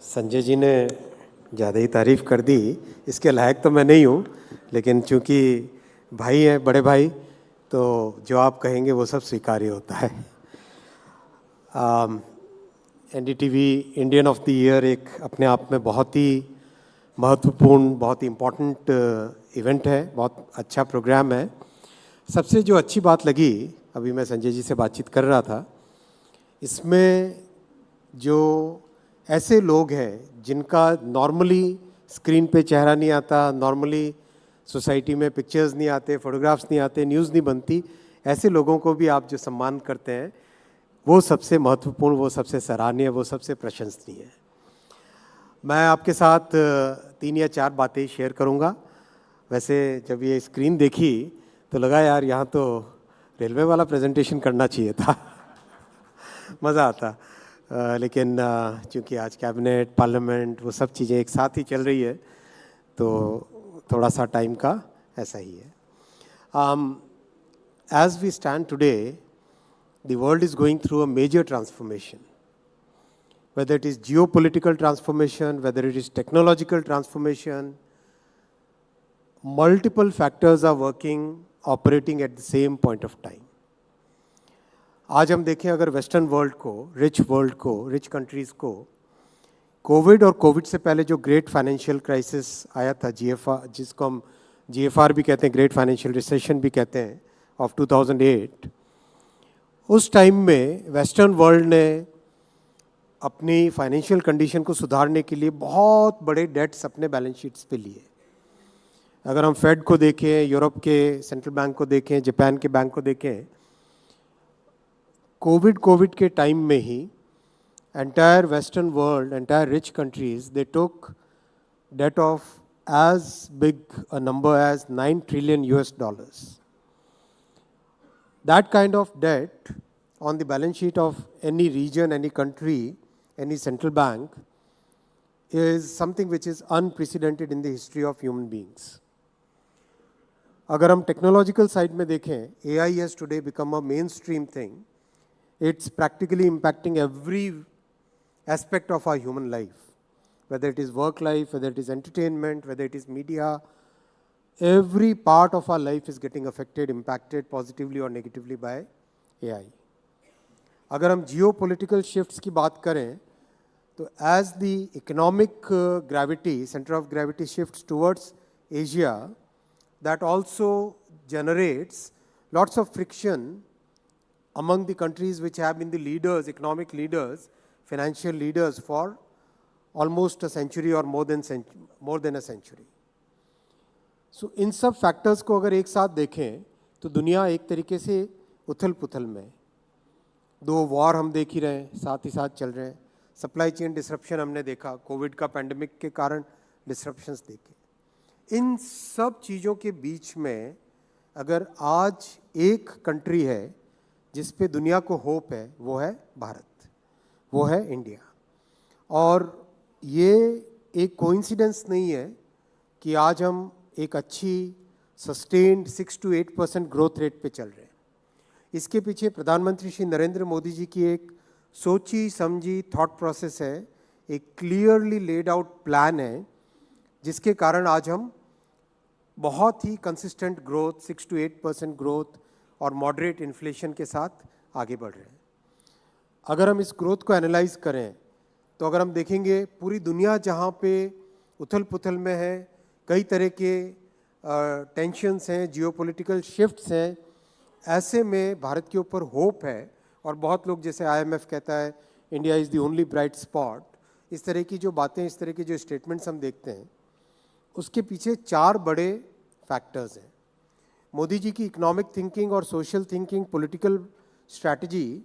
संजय जी ने ज़्यादा ही तारीफ़ कर दी। इसके लायक तो मैं नहीं हूँ, लेकिन चूँकि भाई हैं, बड़े भाई, तो जो आप कहेंगे वो सब स्वीकार्य होता है। NDTV Indian of the year एक अपने आप में बहुत ही महत्वपूर्ण, बहुत ही इम्पोर्टेंट इवेंट है, बहुत अच्छा प्रोग्राम है। सबसे जो अच्छी बात लगी, अभी मैं संजय जी से बातचीत कर रहा था, इसमें जो ऐसे लोग हैं जिनका नॉर्मली स्क्रीन पे चेहरा नहीं आता, नॉर्मली सोसाइटी में पिक्चर्स नहीं आते, फोटोग्राफ्स नहीं आते, न्यूज़ नहीं बनती, ऐसे लोगों को भी आप जो सम्मान करते हैं वो सबसे महत्वपूर्ण, वो सबसे सराहनीय, वो सबसे प्रशंसनीय है। मैं आपके साथ 3 या 4 बातें शेयर करूंगा। वैसे जब ये स्क्रीन देखी तो लगा यार यहाँ तो रेलवे वाला प्रेजेंटेशन करना चाहिए था। मज़ा आता। लेकिन चूँकि आज कैबिनेट, पार्लियामेंट, वो सब चीज़ें एक साथ ही चल रही है, तो थोड़ा सा टाइम का ऐसा ही है। As we stand today, the world is going through a major transformation. Whether it is geopolitical transformation, whether it is technological transformation, multiple factors are working, operating at the same point of time. आज हम देखें अगर western world को, rich countries को, Covid और Covid से पहले जो ग्रेट फाइनेंशियल क्राइसिस आया था, जीएफआर, जिसको हम जीएफआर भी कहते हैं, ग्रेट फाइनेंशियल रिसेशन भी कहते हैं, ऑफ 2008, उस टाइम में वेस्टर्न वर्ल्ड ने अपनी फाइनेंशियल कंडीशन को सुधारने के लिए बहुत बड़े डेट्स अपने बैलेंस शीट्स पे लिए। अगर हम फेड को देखें, यूरोप के सेंट्रल बैंक को देखें, जापान के बैंक को देखें, कोविड के टाइम में ही entire western world, entire rich countries, they took debt of as big a number as $9 trillion US. That kind of debt on the balance sheet of any region, any country, any central bank is something which is unprecedented in the history of human beings. अगर हम technological side में देखें, AI has today become a mainstream thing. It's practically impacting every aspect of our human life. Whether it is work life, whether it is entertainment, whether it is media, every part of our life is getting affected, impacted positively or negatively by AI. अगर हम geopolitical shifts की बात करें, तो as the economic gravity, center of gravity shifts towards Asia, that also generates lots of friction among the countries which have been the leaders, economic leaders, financial leaders for almost a century or more than a century. So इन सब factors को अगर एक साथ देखें तो दुनिया एक तरीके से उथल पुथल में, 2 वॉर हम देख ही रहे हैं, साथ ही साथ चल रहे हैं, सप्लाई चेन डिसरप्शन हमने देखा, कोविड का पैंडमिक के कारण डिसरप्शंस देखे। इन सब चीज़ों के बीच में अगर आज एक कंट्री है जिस पे दुनिया को होप है, वो है भारत, वो है इंडिया। और ये एक कोइंसिडेंस नहीं है कि आज हम एक अच्छी सस्टेन्ड 6 to 8% ग्रोथ रेट पे चल रहे हैं। इसके पीछे प्रधानमंत्री श्री नरेंद्र मोदी जी की एक सोची समझी थॉट प्रोसेस है, एक क्लियरली लेड आउट प्लान है, जिसके कारण आज हम बहुत ही कंसिस्टेंट ग्रोथ, 6 to 8% ग्रोथ और मॉडरेट इन्फ्लेशन के साथ आगे बढ़ रहे हैं। अगर हम इस ग्रोथ को एनालाइज करें तो अगर हम देखेंगे पूरी दुनिया जहाँ पे उथल पुथल में है, कई तरह के टेंशन्स हैं, जियोपॉलिटिकल शिफ्ट्स हैं, ऐसे में भारत के ऊपर होप है। और बहुत लोग, जैसे IMF कहता है India is the only bright spot, इस तरह की जो बातें, इस तरह के जो स्टेटमेंट्स हम देखते हैं, उसके पीछे 4 बड़े फैक्टर्स हैं। मोदी जी की इकोनॉमिक थिंकिंग और social thinking, political strategy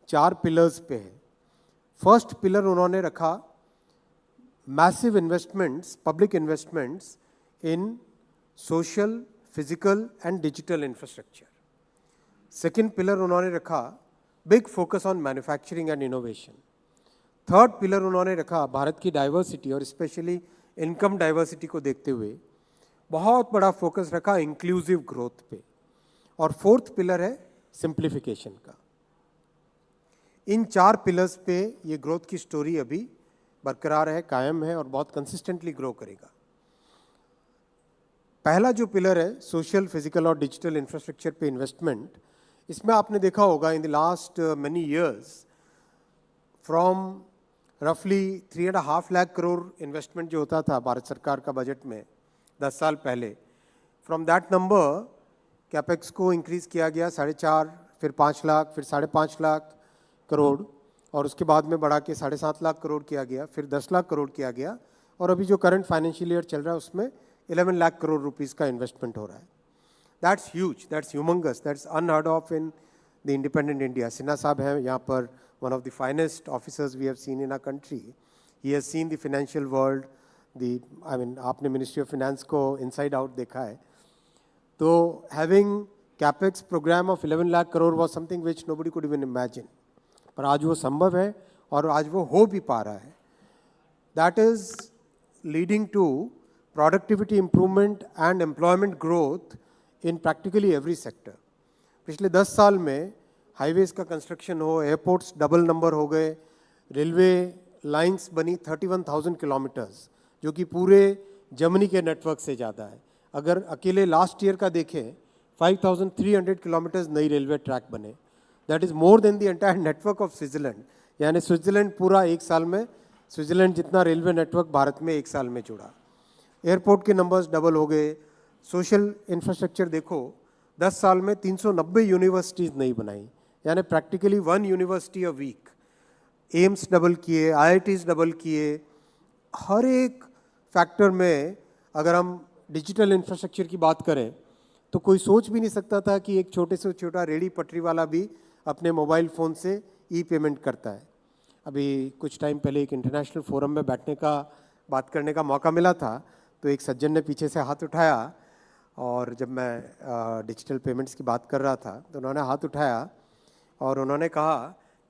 4 pillars पे है। फर्स्ट पिलर उन्होंने रखा massive investments, public investments in social, physical and digital infrastructure. Second pillar उन्होंने रखा big focus on manufacturing and innovation. Third pillar उन्होंने रखा भारत की डाइवर्सिटी और स्पेशली इनकम डाइवर्सिटी को देखते हुए बहुत बड़ा फोकस रखा इंक्लूसिव ग्रोथ पे। और फोर्थ पिलर है सिंप्लीफिकेशन का। इन 4 पिलर्स पे ये ग्रोथ की स्टोरी अभी बरकरार है, कायम है और बहुत कंसिस्टेंटली ग्रो करेगा। पहला जो पिलर है सोशल, फिजिकल और डिजिटल इंफ्रास्ट्रक्चर पे इन्वेस्टमेंट, इसमें आपने देखा होगा in the last many years from रफली 3.5 लाख करोड़ इन्वेस्टमेंट जो होता था भारत सरकार का बजट में 10 साल पहले, फ्रॉम दैट नंबर कैपेक्स को इंक्रीज़ किया गया 4.5, फिर 5 लाख, फिर 5.5 लाख करोड़, और उसके बाद में बढ़ा के 7.5 लाख करोड़ किया गया, फिर 10 लाख करोड़ किया गया, और अभी जो करंट फाइनेंशियल ईयर चल रहा है उसमें 11 लाख करोड़ रुपीस का इन्वेस्टमेंट हो रहा है। That's huge, that's humongous, that's unheard of in the independent India. Sinha साहब हैं यहाँ पर, one of the finest officers we have seen in our country. He has seen the financial world, आपने मिनिस्ट्री ऑफ फिनेंस को inside out देखा है। तो having capex programme of 11 lakh crore was something which nobody could even imagine. पर आज वो संभव है और आज वो हो भी पा रहा है। That is leading to productivity improvement and employment growth in practically every sector. पिछले 10 साल में हाईवेज का कंस्ट्रक्शन हो, एयरपोर्ट्स डबल नंबर हो गए, रेलवे लाइंस बनी 31,000 किलोमीटर्स, जो कि पूरे जर्मनी के नेटवर्क से ज़्यादा है। अगर अकेले लास्ट ईयर का देखें 5,300 किलोमीटर्स नई रेलवे ट्रैक बने, that is more than the entire network of Switzerland. यानी स्विट्ज़रलैंड पूरा एक साल में, स्विट्ज़रलैंड जितना रेलवे नेटवर्क भारत में एक साल में जुड़ा। एयरपोर्ट के नंबर्स डबल हो गए। सोशल इंफ्रास्ट्रक्चर देखो, 10 साल में 390 यूनिवर्सिटीज़ नई बनाई, यानी practically 1 university a week. AIIMS double किए, IITs डबल किए। हर एक फैक्टर में अगर हम डिजिटल इंफ्रास्ट्रक्चर की बात करें तो कोई सोच भी नहीं सकता था कि एक छोटे से छोटा रेडी पटरी वाला भी अपने मोबाइल फ़ोन से ई पेमेंट करता है। अभी कुछ टाइम पहले एक इंटरनेशनल फोरम में बैठने का, बात करने का मौका मिला था, तो एक सज्जन ने पीछे से हाथ उठाया, और जब मैं डिजिटल पेमेंट्स की बात कर रहा था तो उन्होंने हाथ उठाया और उन्होंने कहा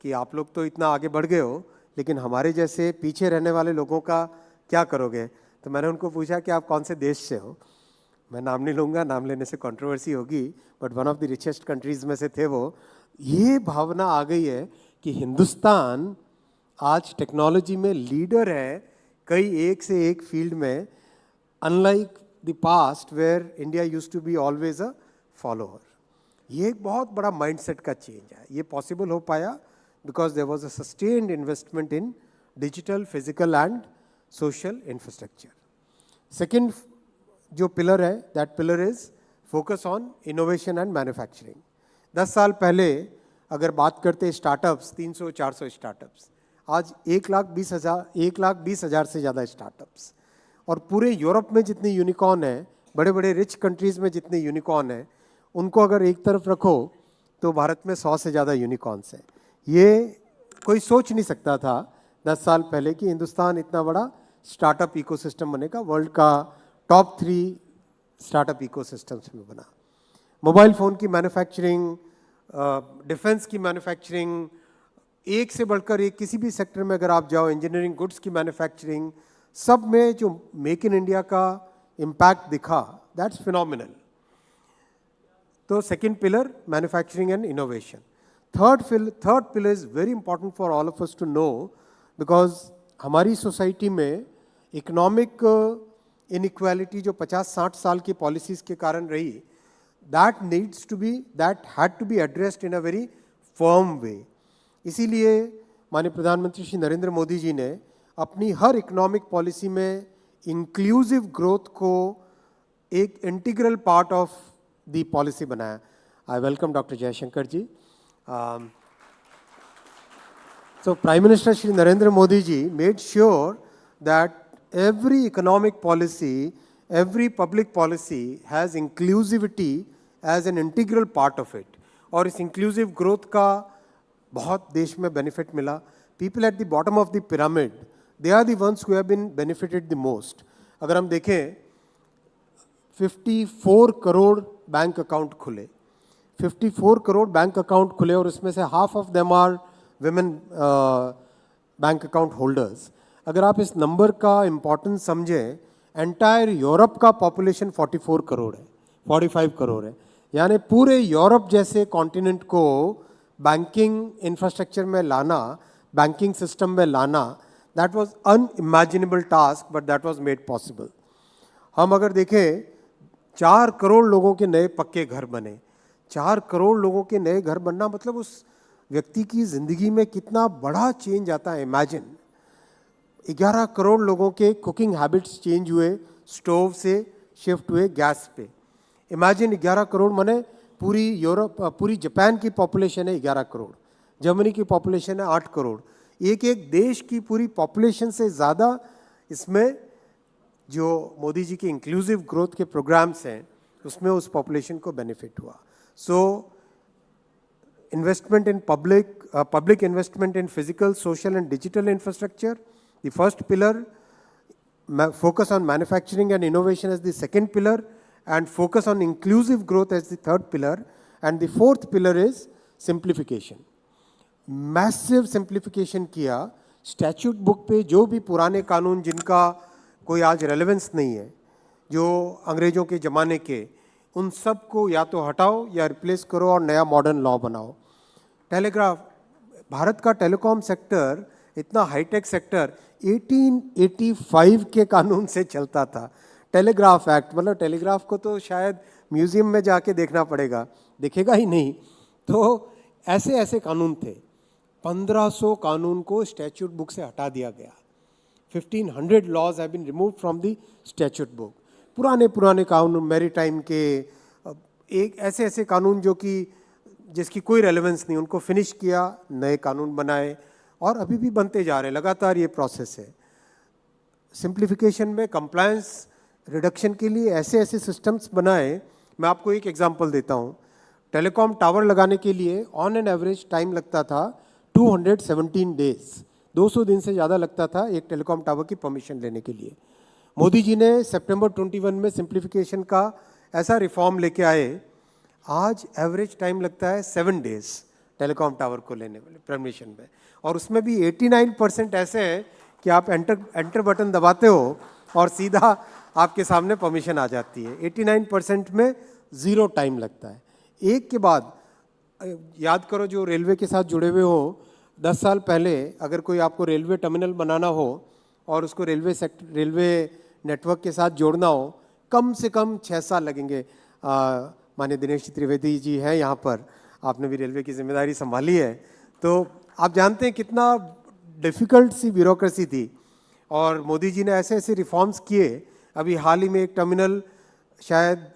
कि आप लोग तो इतना आगे बढ़ गए हो, लेकिन हमारे जैसे पीछे रहने वाले लोगों का क्या करोगे। तो मैंने उनको पूछा कि आप कौन से देश से हो। मैं नाम नहीं लूँगा, नाम लेने से कंट्रोवर्सी होगी, but one of the richest countries में से थे वो। ये भावना आ गई है कि हिंदुस्तान आज टेक्नोलॉजी में लीडर है कई एक से एक फील्ड में, unlike the past where India used to be always a follower. ये एक बहुत बड़ा माइंडसेट का चेंज है। ये पॉसिबल हो पाया because there was a sustained investment in digital, physical and social infrastructure. Second जो पिलर है, that pillar is focus on innovation and manufacturing. 10 साल पहले अगर बात करते स्टार्टअप्स, 300-400 स्टार्टअप्स, आज 1,20,000 से ज़्यादा स्टार्टअप्स। और पूरे यूरोप में जितने यूनिकॉर्न हैं, बड़े बड़े रिच कंट्रीज़ में जितने यूनिकॉर्न हैं, उनको अगर एक तरफ रखो तो भारत में 100 से ज़्यादा यूनिकॉर्न्स हैं। ये कोई सोच नहीं सकता था 10 साल पहले कि हिंदुस्तान इतना बड़ा स्टार्टअप इकोसिस्टम बनेगा, वर्ल्ड का टॉप 3 स्टार्टअप इकोसिस्टम्स में बना। मोबाइल फ़ोन की मैन्युफैक्चरिंग, डिफेंस की मैन्युफैक्चरिंग, एक से बढ़कर एक, किसी भी सेक्टर में अगर आप जाओ, इंजीनियरिंग, गुड्स की मैन्युफैक्चरिंग, सब में जो मेक इन इंडिया का इम्पैक्ट दिखा, दैट्स फिनोमिनल। तो second pillar manufacturing and innovation. Third pillar is very important for all of us to know, because हमारी सोसाइटी में इकोनॉमिक इनइक्वालिटी जो 50-60 साल की पॉलिसीज़ के कारण रही, that had to be addressed in a very firm way. इसीलिए माननीय प्रधानमंत्री श्री नरेंद्र मोदी जी ने अपनी हर इकोनॉमिक पॉलिसी में इंक्लूसिव ग्रोथ को एक integral part of the policy बनाया। I welcome doctor Jaishankar ji. So Prime Minister Shri Narendra Modi ji made sure that every economic policy, every public policy has inclusivity as an integral part of it. और इस inclusive growth का बहुत देश में benefit मिला। People at the bottom of the pyramid, they are the ones who have been benefited the most. अगर हम देखें 54 करोड़ बैंक अकाउंट खुले, 54 करोड़ बैंक अकाउंट खुले, और उसमें से half of them are women bank account holders. अगर आप इस नंबर का इम्पोर्टेंस समझें, एंटायर यूरोप का पॉपुलेशन 44 करोड़ है, 45 करोड़ है। यानी पूरे यूरोप जैसे कॉन्टिनेंट को बैंकिंग इंफ्रास्ट्रक्चर में लाना, बैंकिंग सिस्टम में लाना, That was unimaginable task, but that was made possible. हम अगर देखें 4 करोड़ लोगों के नए पक्के घर बने. 4 करोड़ लोगों के नए घर बनना मतलब उस व्यक्ति की जिंदगी में कितना बड़ा चेंज आता है. इमेजिन 11 करोड़ लोगों के कुकिंग हैबिट्स चेंज हुए, स्टोव से शिफ्ट हुए गैस पे. इमेजिन 11 करोड़ माने पूरी यूरोप, पूरी जापान की पॉपुलेशन है 11 करोड़, जर्मनी की पॉपुलेशन है 8 करोड़. एक एक देश की पूरी पॉपुलेशन से ज़्यादा इसमें जो मोदी जी के इंक्लूसिव ग्रोथ के प्रोग्राम्स हैं उसमें उस पॉपुलेशन को बेनिफिट हुआ. So investment in public investment in physical, social and digital infrastructure, the first pillar, focus on manufacturing and innovation as the second pillar, and focus on inclusive growth as the third pillar, and the fourth pillar is simplification. Massive simplification किया. Statute book पे जो भी पुराने कानून जिनका कोई आज relevance नहीं है, जो अंग्रेजों के ज़माने के, उन सब को या तो हटाओ या रिप्लेस करो और नया मॉडर्न लॉ बनाओ. टेलीग्राफ, भारत का टेलीकॉम सेक्टर इतना हाईटेक सेक्टर 1885 के कानून से चलता था. टेलीग्राफ एक्ट, मतलब टेलीग्राफ को तो शायद म्यूजियम में जाके देखना पड़ेगा, दिखेगा ही नहीं. तो ऐसे ऐसे कानून थे. 1500 कानून को स्टैच्यूट बुक से हटा दिया गया. 1500 laws have been removed from the statute book. पुराने पुराने कानून, मैरीटाइम के, एक ऐसे ऐसे कानून जो कि जिसकी कोई रेलेवेंस नहीं, उनको फिनिश किया, नए कानून बनाए और अभी भी बनते जा रहे हैं. लगातार ये प्रोसेस है. सिंप्लीफिकेशन में कंप्लायंस रिडक्शन के लिए ऐसे ऐसे सिस्टम्स बनाए. मैं आपको एक एग्जांपल देता हूँ. टेलीकॉम टावर लगाने के लिए ऑन एन एवरेज टाइम लगता था 217 डेज. 200 दिन से ज़्यादा लगता था एक टेलीकॉम टावर की परमिशन लेने के लिए. मोदी जी ने सितंबर 21 में सिंप्लीफिकेशन का ऐसा रिफॉर्म लेके आए. आज एवरेज टाइम लगता है 7 डेज टेलीकॉम टावर को लेने वाले परमिशन में, और उसमें भी 89% ऐसे हैं कि आप एंटर बटन दबाते हो और सीधा आपके सामने परमिशन आ जाती है. 89% में 0 टाइम लगता है. एक के बाद याद करो, जो रेलवे के साथ जुड़े हुए हो, 10 साल पहले अगर कोई आपको रेलवे टर्मिनल बनाना हो और उसको रेलवे नेटवर्क के साथ जोड़ना हो, कम से कम 6 साल लगेंगे. माननीय दिनेश त्रिवेदी जी हैं यहाँ पर, आपने भी रेलवे की जिम्मेदारी संभाली है, तो आप जानते हैं कितना डिफ़िकल्ट सी ब्यूरोक्रेसी थी. और मोदी जी ने ऐसे ऐसे रिफॉर्म्स किए. अभी हाल ही में एक टर्मिनल शायद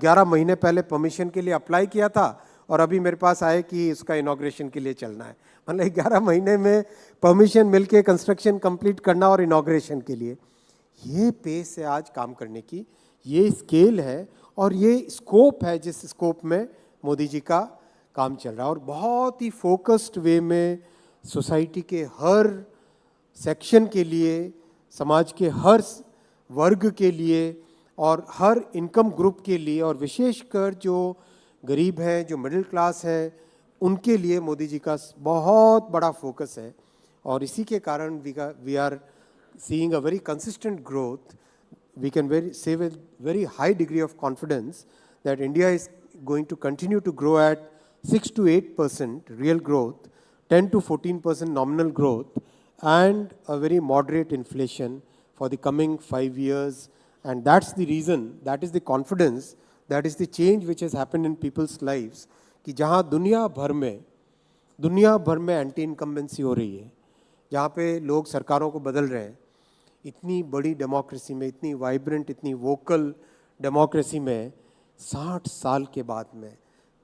11 महीने पहले परमिशन के लिए अप्लाई किया था और अभी मेरे पास आए कि इसका इनॉग्रेशन के लिए चलना है. मतलब 11 महीने में परमिशन मिलके कंस्ट्रक्शन कंप्लीट करना और इनॉग्रेशन के लिए. ये पेस है आज काम करने की, ये स्केल है और ये स्कोप है जिस स्कोप में मोदी जी का काम चल रहा है. और बहुत ही फोकस्ड वे में सोसाइटी के हर सेक्शन के लिए, समाज के हर वर्ग के लिए और हर इनकम ग्रुप के लिए, और विशेषकर जो गरीब हैं, जो मिडिल क्लास है, उनके लिए मोदी जी का बहुत बड़ा फोकस है. और इसी के कारण we are seeing a very consistent growth. We can say with very high degree of confidence that India is going to continue to grow at 6 to 8% real growth, 10 to 14% nominal growth, and a very moderate inflation for the coming 5 years. And that's the reason, that is the confidence, that is the change which has happened in people's lives, कि जहाँ दुनिया भर में anti incumbency हो रही है, जहाँ पे लोग सरकारों को बदल रहे हैं, इतनी बड़ी डेमोक्रेसी में, इतनी वाइब्रेंट, इतनी वोकल डेमोक्रेसी में 60 साल के बाद में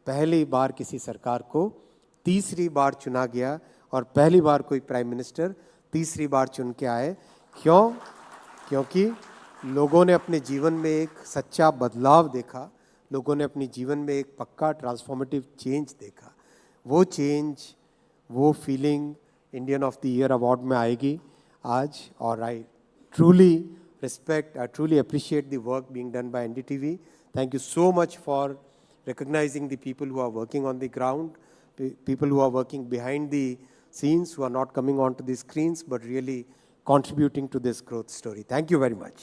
पहली बार किसी सरकार को तीसरी बार चुना गया और पहली बार कोई प्राइम मिनिस्टर तीसरी बार चुन के आए. क्यों? क्योंकि लोगों ने अपने जीवन में एक सच्चा बदलाव देखा, लोगों ने अपने जीवन में एक पक्का ट्रांसफॉर्मेटिव चेंज देखा. वो चेंज, वो feeling Indian of the year award में आएगी आज. और आई truly respect, I truly appreciate the work being done by NDTV. Thank you so much for recognizing the people who are working on the ground, people who are working behind the scenes, who are not coming onto the screens, but really contributing to this growth story. Thank you very much.